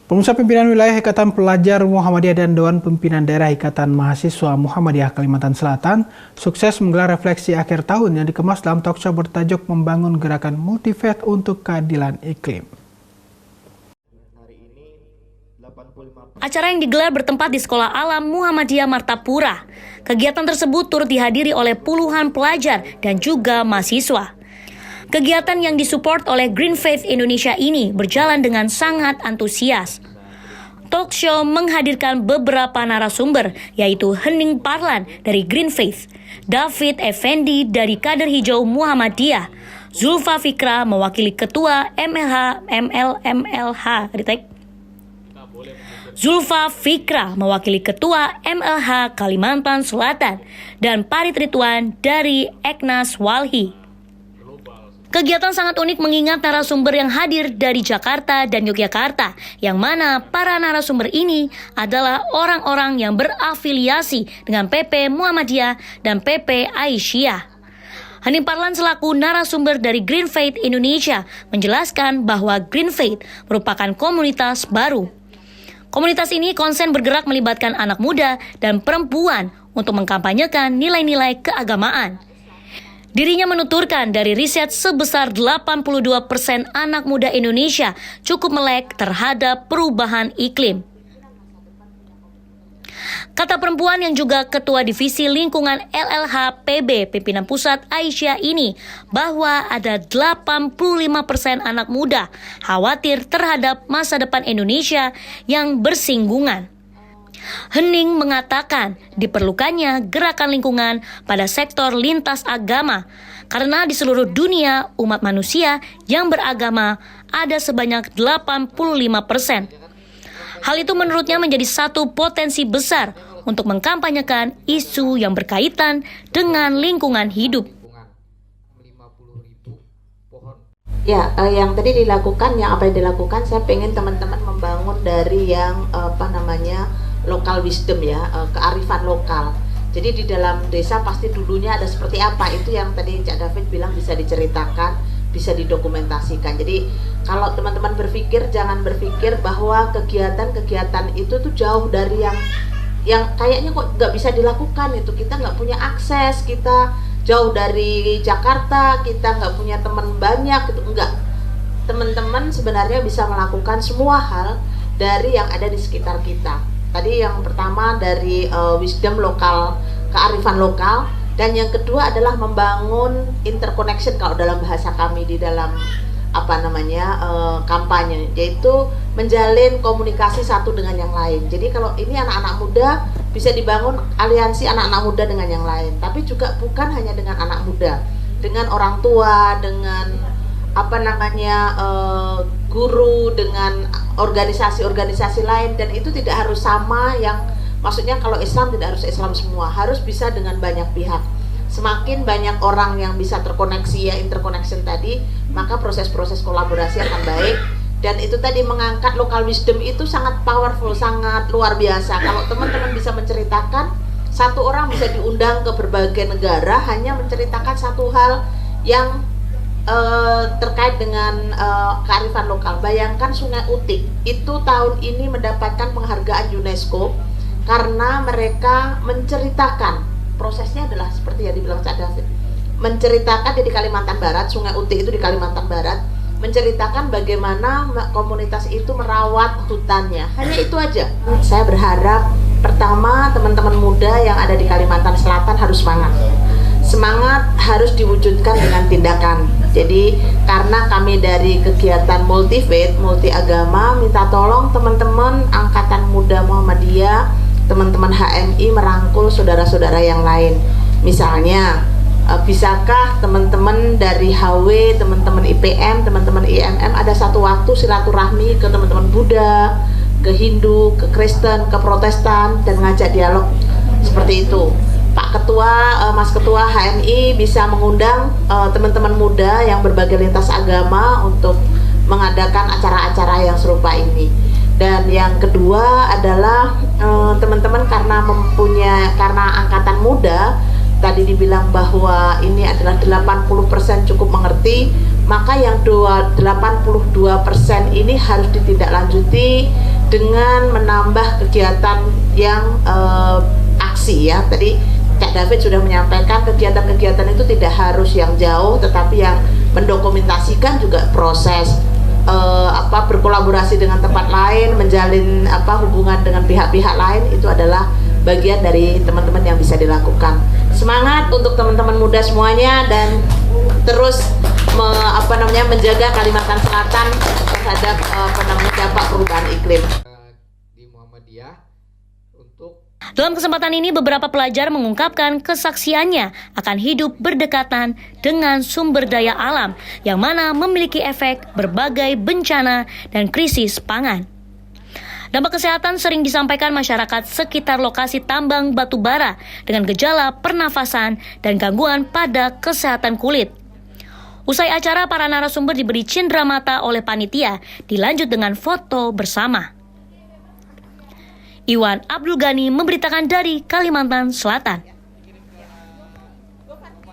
Pemirsa, pimpinan wilayah Ikatan Pelajar Muhammadiyah dan Dewan Pimpinan Daerah Ikatan Mahasiswa Muhammadiyah Kalimantan Selatan sukses menggelar refleksi akhir tahun yang dikemas dalam talkshow bertajuk Membangun Gerakan Multifaith untuk Keadilan Iklim. Acara yang digelar bertempat di Sekolah Alam Muhammadiyah Martapura. Kegiatan tersebut turut dihadiri oleh puluhan pelajar dan juga mahasiswa. Kegiatan yang disupport oleh Green Faith Indonesia ini berjalan dengan sangat antusias. Talk show menghadirkan beberapa narasumber, yaitu Hening Parlan dari Green Faith, David Effendi dari Kader Hijau Muhammadiyah, Zulfa Fikra mewakili Ketua Zulfa Fikra mewakili Ketua MLH Kalimantan Selatan, dan Parit Ridwan dari Eknas Walhi. Kegiatan sangat unik mengingat narasumber yang hadir dari Jakarta dan Yogyakarta, yang mana para narasumber ini adalah orang-orang yang berafiliasi dengan PP Muhammadiyah dan PP Aisyah. Hening Parlan selaku narasumber dari Green Faith Indonesia menjelaskan bahwa Green Faith merupakan komunitas baru. Komunitas ini konsen bergerak melibatkan anak muda dan perempuan untuk mengkampanyekan nilai-nilai keagamaan. Dirinya menuturkan dari riset sebesar 82% anak muda Indonesia cukup melek terhadap perubahan iklim. Kata perempuan yang juga Ketua Divisi Lingkungan LLH PB Pimpinan Pusat Aisyah ini bahwa ada 85% anak muda khawatir terhadap masa depan Indonesia yang bersinggungan. Hening mengatakan diperlukannya gerakan lingkungan pada sektor lintas agama karena di seluruh dunia umat manusia yang beragama ada sebanyak 85%. Hal itu menurutnya menjadi satu potensi besar untuk mengkampanyekan isu yang berkaitan dengan lingkungan hidup. Ya, yang tadi dilakukan, apa yang dilakukan, saya pengen teman-teman membangun dari yang local wisdom ya, kearifan lokal. Jadi di dalam desa pasti dulunya ada seperti apa, itu yang tadi Cak David bilang bisa diceritakan, bisa didokumentasikan. Jadi kalau teman-teman berpikir, jangan berpikir bahwa kegiatan-kegiatan itu tuh jauh dari yang kayaknya kok nggak bisa dilakukan, itu kita nggak punya akses, kita jauh dari Jakarta, kita nggak punya teman banyak, gitu. Enggak. Teman-teman sebenarnya bisa melakukan semua hal dari yang ada di sekitar kita. Tadi yang pertama dari wisdom lokal, kearifan lokal, dan yang kedua adalah membangun interconnection kalau dalam bahasa kami di dalam kampanye, yaitu menjalin komunikasi satu dengan yang lain. Jadi kalau ini anak-anak muda bisa dibangun aliansi anak-anak muda dengan yang lain, tapi juga bukan hanya dengan anak muda, dengan orang tua, dengan guru, dengan organisasi-organisasi lain, dan itu tidak harus sama maksudnya kalau Islam tidak harus Islam semua, harus bisa dengan banyak pihak. Semakin banyak orang yang bisa terkoneksi ya, interconnection tadi, maka proses-proses kolaborasi akan baik. Dan itu tadi mengangkat local wisdom itu sangat powerful, sangat luar biasa. Kalau teman-teman bisa menceritakan, satu orang bisa diundang ke berbagai negara hanya menceritakan satu hal yang terkait dengan kearifan lokal. Bayangkan Sungai Utik itu tahun ini mendapatkan penghargaan UNESCO karena mereka menceritakan, prosesnya adalah seperti yang dibilang Cak David, menceritakan di Kalimantan Barat, Sungai Utik itu di Kalimantan Barat, menceritakan bagaimana komunitas itu merawat hutannya. Hanya itu aja. Saya berharap pertama teman-teman muda yang ada di Kalimantan Selatan harus semangat harus diwujudkan dengan tindakan. Jadi karena kami dari kegiatan multi-faith, multi agama, minta tolong teman-teman Angkatan Muda Muhammadiyah, teman-teman HMI merangkul saudara-saudara yang lain. Misalnya, bisakah teman-teman dari HW, teman-teman IPM, teman-teman IMM ada satu waktu silaturahmi ke teman-teman Buddha, ke Hindu, ke Kristen, ke Protestan, dan ngajak dialog seperti itu. Pak Ketua, Mas Ketua HMI bisa mengundang teman-teman muda yang berbagai lintas agama untuk mengadakan acara-acara yang serupa ini. Dan yang kedua adalah teman-teman karena angkatan muda, tadi dibilang bahwa ini adalah 80% cukup mengerti, maka yang 82% ini harus ditindaklanjuti dengan menambah kegiatan yang aksi ya. Tadi Kak David sudah menyampaikan kegiatan-kegiatan itu tidak harus yang jauh, tetapi yang mendokumentasikan juga proses berkolaborasi dengan tempat lain, menjalin hubungan dengan pihak-pihak lain, itu adalah bagian dari teman-teman yang bisa dilakukan. Semangat untuk teman-teman muda semuanya dan terus menjaga Kalimantan Selatan terhadap dampak perubahan iklim. Di Muhammadiyah untuk Dalam kesempatan ini, beberapa pelajar mengungkapkan kesaksiannya akan hidup berdekatan dengan sumber daya alam yang mana memiliki efek berbagai bencana dan krisis pangan. Dampak kesehatan sering disampaikan masyarakat sekitar lokasi tambang batu bara dengan gejala pernafasan dan gangguan pada kesehatan kulit. Usai acara, para narasumber diberi cindera mata oleh panitia, dilanjut dengan foto bersama. Iwan Abdul Ghani memberitakan dari Kalimantan Selatan.